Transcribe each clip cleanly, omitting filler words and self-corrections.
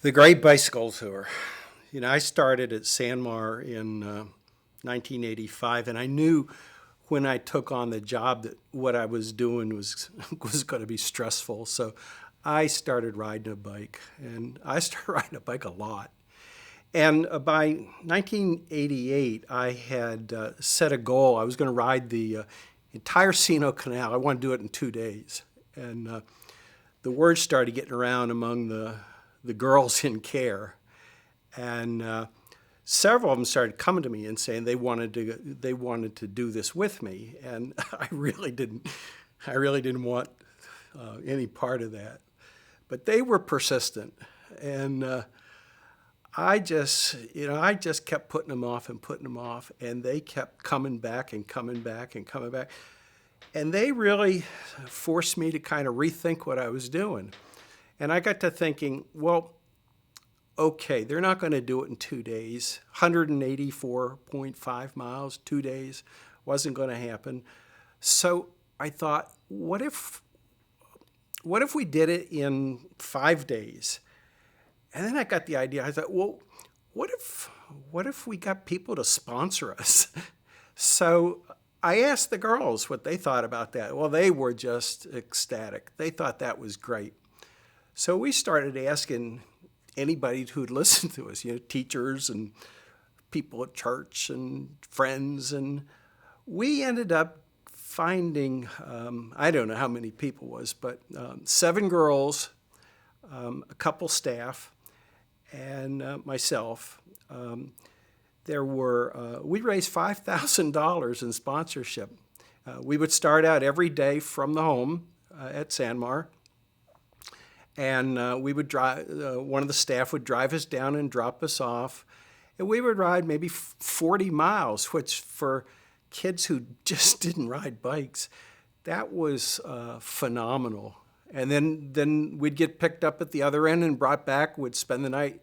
The Great Bicycle Tour. I started at Sanmar in 1985, and I knew when I took on the job that what I was doing was was going to be stressful. So I started riding a bike, and I started riding a bike a lot. And by 1988, I had set a goal. I was going to ride the entire Sino Canal. I wanted to do it in 2 days. And the word started getting around among the girls in care. And several of them started coming to me and saying they wanted to do this with me. And I really didn't want any part of that. But they were persistent. And I just kept putting them off and putting them off, and they kept coming back and coming back and coming back. And they really forced me to kind of rethink what I was doing. And I got to thinking, well, okay, they're not going to do it in 2 days. 184.5 miles, 2 days, wasn't going to happen. So I thought, what if we did it in 5 days? And then I got the idea. I thought, well, what if we got people to sponsor us? So I asked the girls what they thought about that. Well, they were just ecstatic. They thought that was great. So we started asking anybody who'd listen to us, teachers and people at church and friends. And we ended up finding, I don't know how many people was, but 7 girls, a couple staff, and myself. We raised $5,000 in sponsorship. We would start out every day from the home at Sanmar, and we would drive. One of the staff would drive us down and drop us off, and we would ride maybe 40 miles, which for kids who just didn't ride bikes, that was phenomenal. And then we'd get picked up at the other end and brought back. We'd spend the night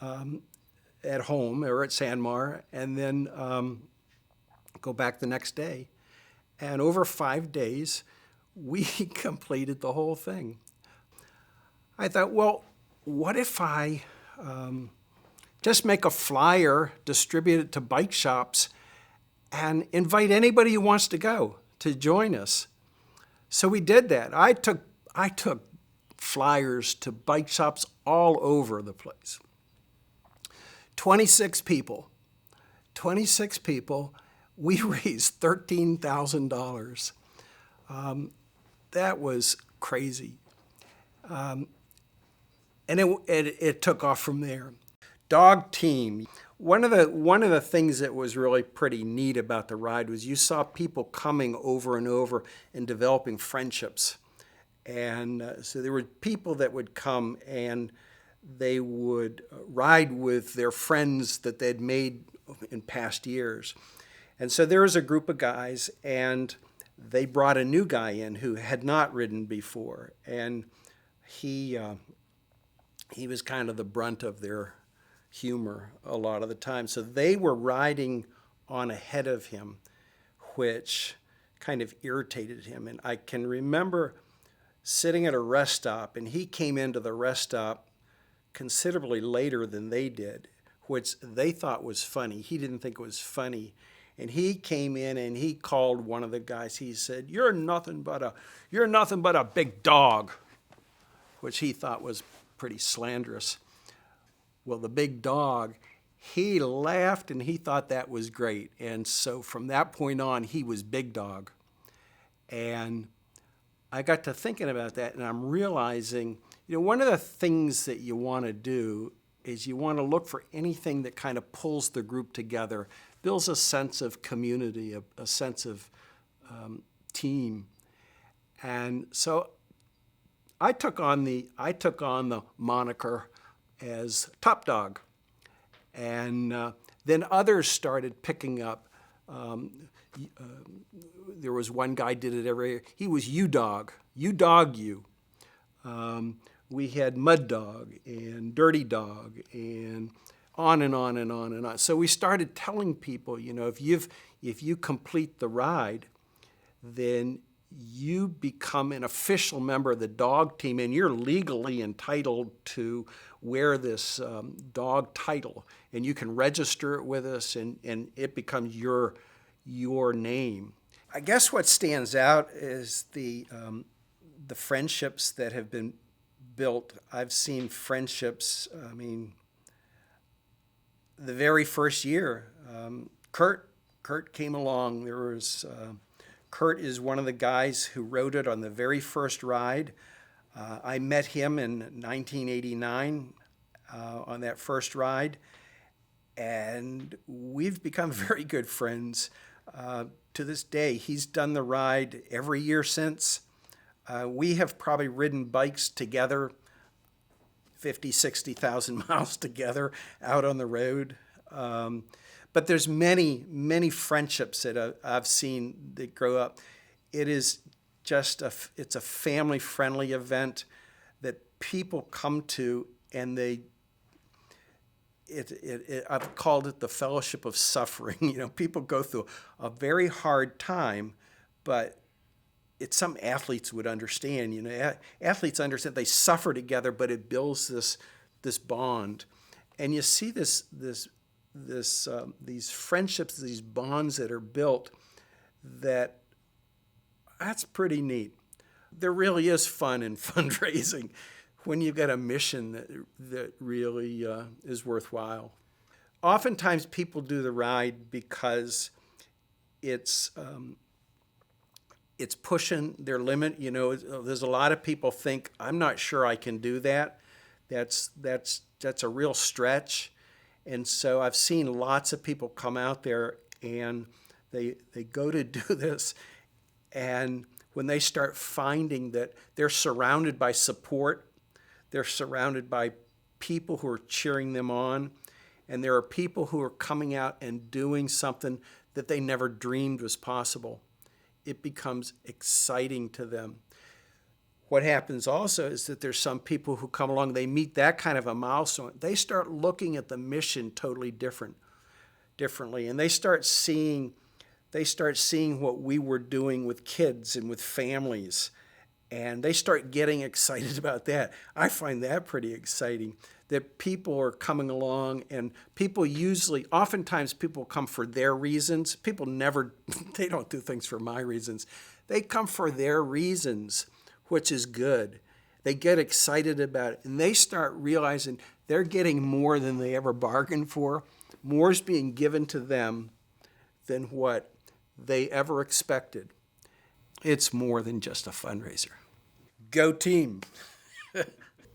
at home or at Sanmar, and then go back the next day. And over 5 days, we completed the whole thing. I thought, well, what if I just make a flyer, distribute it to bike shops, and invite anybody who wants to go to join us? So we did that. I took flyers to bike shops all over the place. 26 people. We raised $13,000. That was crazy. And it took off from there. Dog team. One of the things that was really pretty neat about the ride was you saw people coming over and over and developing friendships. And so there were people that would come and they would ride with their friends that they'd made in past years. And so there was a group of guys, and they brought a new guy in who had not ridden before. And he was kind of the brunt of their humor a lot of the time. So they were riding on ahead of him, which kind of irritated him. And I can remember sitting at a rest stop, and he came into the rest stop considerably later than they did, which they thought was funny. He didn't think it was funny. And he came in and he called one of the guys. He said, you're nothing but a big dog," which he thought was pretty slanderous. Well, the big dog, he laughed and he thought that was great. And so from that point on, he was Big Dog. And I got to thinking about that, and I'm realizing, one of the things that you want to do is you want to look for anything that kind of pulls the group together, builds a sense of community, a sense of team. And so I took on the moniker as Top Dog, and then others started picking up. There was one guy did it every year. He was You Dog, You Dog You. We had Mud Dog and Dirty Dog, and on and on and on and on. So we started telling people, if you complete the ride, then you become an official member of the dog team, and you're legally entitled to wear this dog title, and you can register it with us, and it becomes your name. I guess what stands out is the friendships that have been built. I've seen friendships. I mean, the very first year, Kurt came along. Kurt is one of the guys who rode it on the very first ride. I met him in 1989 on that first ride, and we've become very good friends to this day. He's done the ride every year since. We have probably ridden bikes together 50, 60,000 miles together out on the road. But there's many friendships that I've seen that grow up. It is just it's a family-friendly event that people come to, and I've called it the fellowship of suffering. You know, people go through a very hard time, but it's some athletes would understand. You know, athletes understand they suffer together, but it builds this bond, and you see these friendships, these bonds that are built. That's pretty neat. There really is fun in fundraising when you've got a mission that really is worthwhile. Oftentimes people do the ride because it's pushing their limit. You know, there's a lot of people think, I'm not sure I can do that. That's a real stretch. And so I've seen lots of people come out there and they go to do this, and when they start finding that they're surrounded by support, they're surrounded by people who are cheering them on, and there are people who are coming out and doing something that they never dreamed was possible, it becomes exciting to them. What happens also is that there's some people who come along, they meet that kind of a milestone, they start looking at the mission totally differently, and they start seeing what we were doing with kids and with families, and they start getting excited about that. I find that pretty exciting, that people are coming along, and oftentimes people come for their reasons. People they don't do things for my reasons. They come for their reasons, which is good. They get excited about it, and they start realizing they're getting more than they ever bargained for. More is being given to them than what they ever expected. It's more than just a fundraiser. Go team.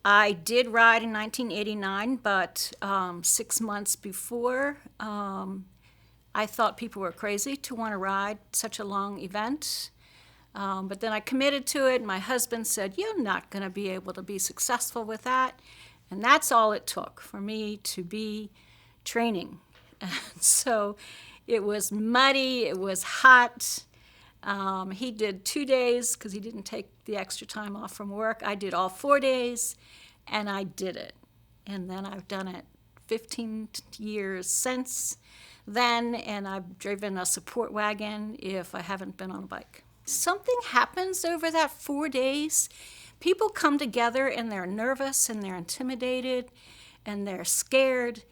I did ride in 1989, but 6 months before, I thought people were crazy to want to ride such a long event. But then I committed to it, and my husband said, you're not going to be able to be successful with that. And that's all it took for me to be training. And so it was muddy, it was hot. He did 2 days because he didn't take the extra time off from work. I did all 4 days, and I did it. And then I've done it 15 years since then, and I've driven a support wagon if I haven't been on a bike. Something happens over that 4 days. People come together and they're nervous and they're intimidated and they're scared.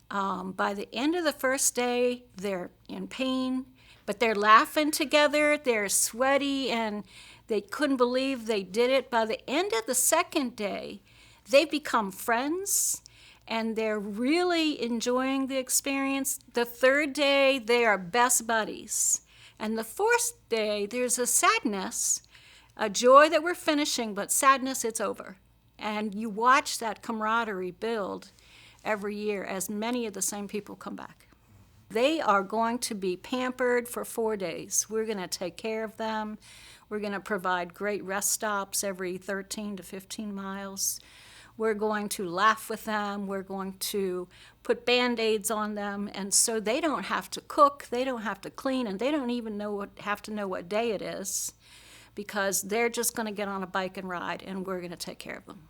By the end of the first day, they're in pain, but they're laughing together, they're sweaty, and they couldn't believe they did it. By the end of the second day, they've become friends, and they're really enjoying the experience. The third day, they are best buddies. And the fourth day, there's a sadness, a joy that we're finishing, but sadness, it's over. And you watch that camaraderie build every year as many of the same people come back. They are going to be pampered for 4 days. We're going to take care of them. We're going to provide great rest stops every 13 to 15 miles. We're going to laugh with them. We're going to put Band-Aids on them. And so they don't have to cook, they don't have to clean, and they don't even have to know what day it is, because they're just going to get on a bike and ride, and we're going to take care of them.